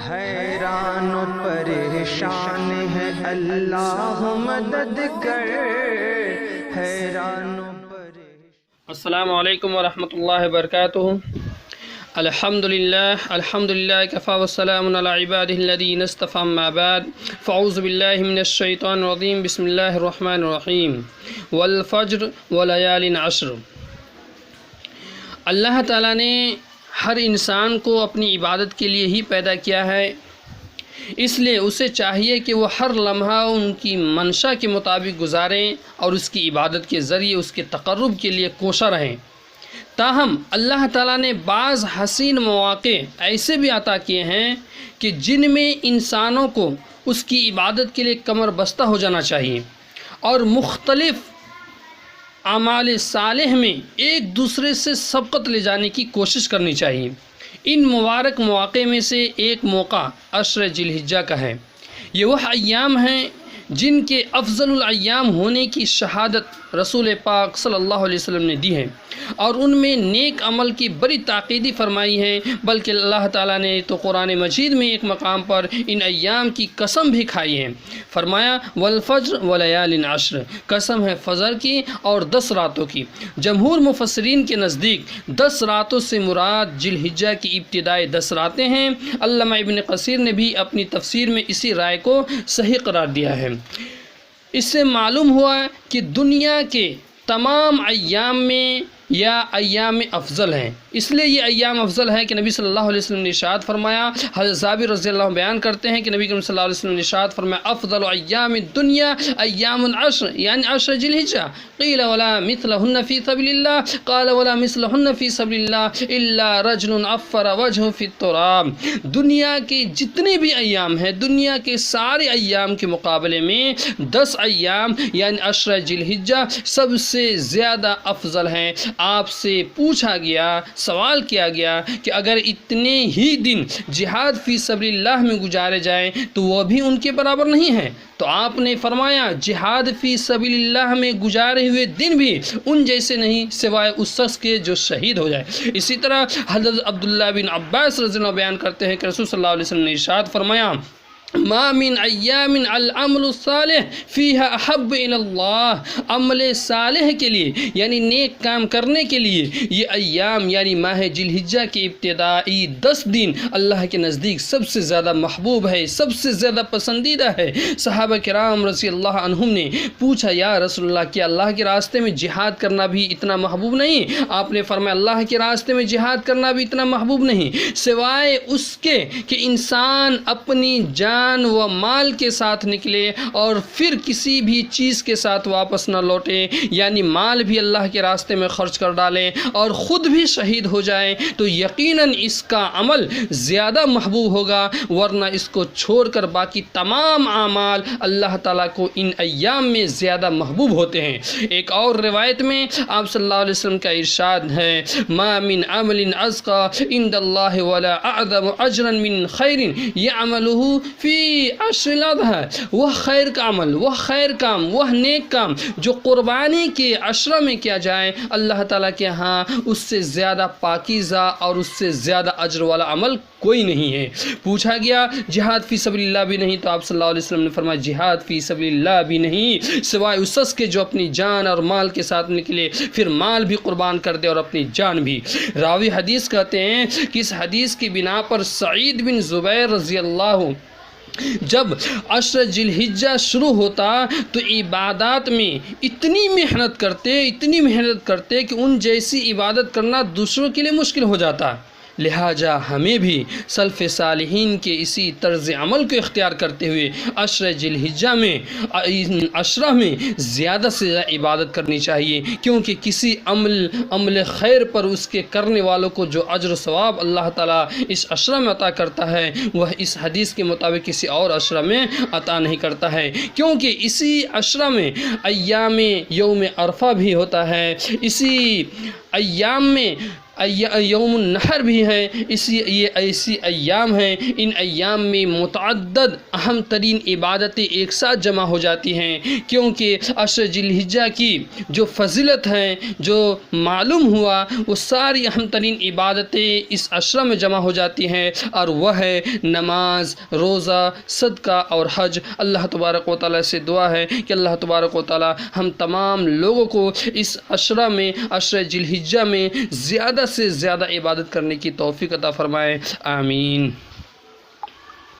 حیران و پریشان ہے اللہ مدد کر، حیران و پریشان۔ السلام علیکم ورحمۃ اللہ وبرکاتہ۔ الحمدللہ کفا والسلام علی عبادہ الذین اصطفی، اما بعد فاعوذ باللہ من الشیطان الرجیم، بسم اللہ الرحمن الرحیم۔ والفجر ولیال عشر۔ اللہ تعالیٰ نے ہر انسان کو اپنی عبادت کے لیے ہی پیدا کیا ہے، اس لیے اسے چاہیے کہ وہ ہر لمحہ ان کی منشا کے مطابق گزاریں اور اس کی عبادت کے ذریعے اس کے تقرب کے لیے کوشاں رہیں۔ تاہم اللہ تعالیٰ نے بعض حسین مواقع ایسے بھی عطا کیے ہیں کہ جن میں انسانوں کو اس کی عبادت کے لیے کمر بستہ ہو جانا چاہیے اور مختلف اعمال صالح میں ایک دوسرے سے سبقت لے جانے کی کوشش کرنی چاہیے۔ ان مبارک مواقع میں سے ایک موقع عشر ذی الحجہ کا ہے۔ یہ وہ ایام ہیں جن کے افضل الایام ہونے کی شہادت رسول پاک صلی اللہ علیہ وسلم نے دی ہے، اور ان میں نیک عمل کی بڑی تاکید فرمائی ہے، بلکہ اللہ تعالیٰ نے تو قرآن مجید میں ایک مقام پر ان ایام کی قسم بھی کھائی ہے۔ فرمایا والفجر ولیال عشر، قسم ہے فجر کی اور 10 راتوں کی۔ جمہور مفسرین کے نزدیک 10 راتوں سے مراد ذی الحجہ کی ابتدائی 10 راتیں ہیں۔ علامہ ابن کثیر نے بھی اپنی تفسیر میں اسی رائے کو صحیح قرار دیا ہے۔ اس سے معلوم ہوا کہ دنیا کے تمام ایام میں یا ایام افضل ہیں، اس لیے یہ ایام افضل ہیں کہ نبی صلی اللہ علیہ وسلم نے ارشاد فرمایا۔ حضرت جابر رضی اللہ عنہ بیان کرتے ہیں کہ نبی کریم صلی اللہ علیہ وسلم نے ارشاد فرمایا افضل ایام الدنیا ایام العشر، یعنی عشر ذی الحجہ، قیل ولا مثلہن فی سبیل اللہ، قال ولا مثلہن فی سبیل اللہ الا رجل افر وجہہ فی التراب۔ دنیا کے جتنے بھی ایام ہیں، دنیا کے سارے ایام کے مقابلے میں 10 ایام یعنی عشر ذی الحجہ سب سے زیادہ افضل ہیں۔ آپ سے پوچھا گیا، سوال کیا گیا کہ اگر اتنے ہی دن جہاد فی سبیل اللہ میں گزارے جائیں تو وہ بھی ان کے برابر نہیں ہیں، تو آپ نے فرمایا جہاد فی سبیل اللہ میں گزارے ہوئے دن بھی ان جیسے نہیں سوائے اس شخص کے جو شہید ہو جائے۔ اسی طرح حضرت عبداللہ بن عباس رضی اللہ عنہ بیان کرتے ہیں کہ رسول صلی اللہ علیہ وسلم نے ارشاد فرمایا ما من ایام العمل الصالح فیہا احب الی اللہ، عمل صالح کے لیے یعنی نیک کام کرنے کے لیے یہ ایام یعنی ماہ ذی الحجہ کے ابتدائی 10 دن اللہ کے نزدیک سب سے زیادہ محبوب ہے، سب سے زیادہ پسندیدہ ہے۔ صحابہ کرام رضی اللہ عنہم نے پوچھا یا رسول اللہ کیا اللہ کے راستے میں جہاد کرنا بھی اتنا محبوب نہیں؟ آپ نے فرمایا اللہ کے راستے میں جہاد کرنا بھی اتنا محبوب نہیں سوائے اس کے کہ انسان اپنی جان و مال کے ساتھ نکلے اور پھر کسی بھی چیز کے ساتھ واپس نہ لوٹے، یعنی مال بھی اللہ کے راستے میں خرچ کر ڈالیں اور خود بھی شہید ہو جائیں تو یقیناً اس کا عمل زیادہ محبوب ہوگا، ورنہ اس کو چھوڑ کر باقی تمام اعمال اللہ تعالیٰ کو ان ایام میں زیادہ محبوب ہوتے ہیں۔ ایک اور روایت میں آپ صلی اللہ علیہ وسلم کا ارشاد ہے ما من عمل ازقى عند اللہ ولا اعظم اجرا من خیر یعملہ فی عشر الاضحیٰ، وہ خیر کا عمل، وہ خیر کام، وہ نیک کام جو قربانی کے عشرہ میں کیا جائے اللہ تعالیٰ کے ہاں اس سے زیادہ پاکیزہ اور اس سے زیادہ اجر والا عمل کوئی نہیں ہے۔ پوچھا گیا جہاد فی سبیل اللہ بھی نہیں؟ تو آپ صلی اللہ علیہ وسلم نے فرمایا جہاد فی سبیل اللہ بھی نہیں سوائے اس شخص کے جو اپنی جان اور مال کے ساتھ نکلے، پھر مال بھی قربان کر دے اور اپنی جان بھی۔ راوی حدیث کہتے ہیں کہ اس حدیث کی بنا پر سعید بن زبیر رضی اللہ جب عشر ذی الحجہ شروع ہوتا تو عبادات میں اتنی محنت کرتے کہ ان جیسی عبادت کرنا دوسروں کے لیے مشکل ہو جاتا۔ لہٰذا ہمیں بھی سلف صالحین کے اسی طرز عمل کو اختیار کرتے ہوئے عشر ذی الحجہ میں عشرہ میں زیادہ سے زیادہ عبادت کرنی چاہیے، کیونکہ کسی عمل خیر پر اس کے کرنے والوں کو جو اجر و ثواب اللہ تعالیٰ اس عشرہ میں عطا کرتا ہے وہ اس حدیث کے مطابق کسی اور عشرہ میں عطا نہیں کرتا ہے، کیونکہ اسی عشرہ میں ایام یوم عرفہ بھی ہوتا ہے، اسی ایام میں یوم النحر بھی ہیں، یہ ایسی ایام ہیں، ان ایام میں متعدد اہم ترین عبادتیں ایک ساتھ جمع ہو جاتی ہیں، کیونکہ عشر ذی الحجہ کی جو فضیلت ہیں، جو معلوم ہوا، وہ ساری اہم ترین عبادتیں اس عشرہ میں جمع ہو جاتی ہیں، اور وہ ہے نماز، روزہ، صدقہ اور حج۔ اللہ تبارک و تعالیٰ سے دعا ہے کہ اللہ تبارک و تعالیٰ ہم تمام لوگوں کو اس عشرہ میں، عشر ذی الحجہ میں زیادہ سے زیادہ عبادت کرنے کی توفیق عطا فرمائے، آمین۔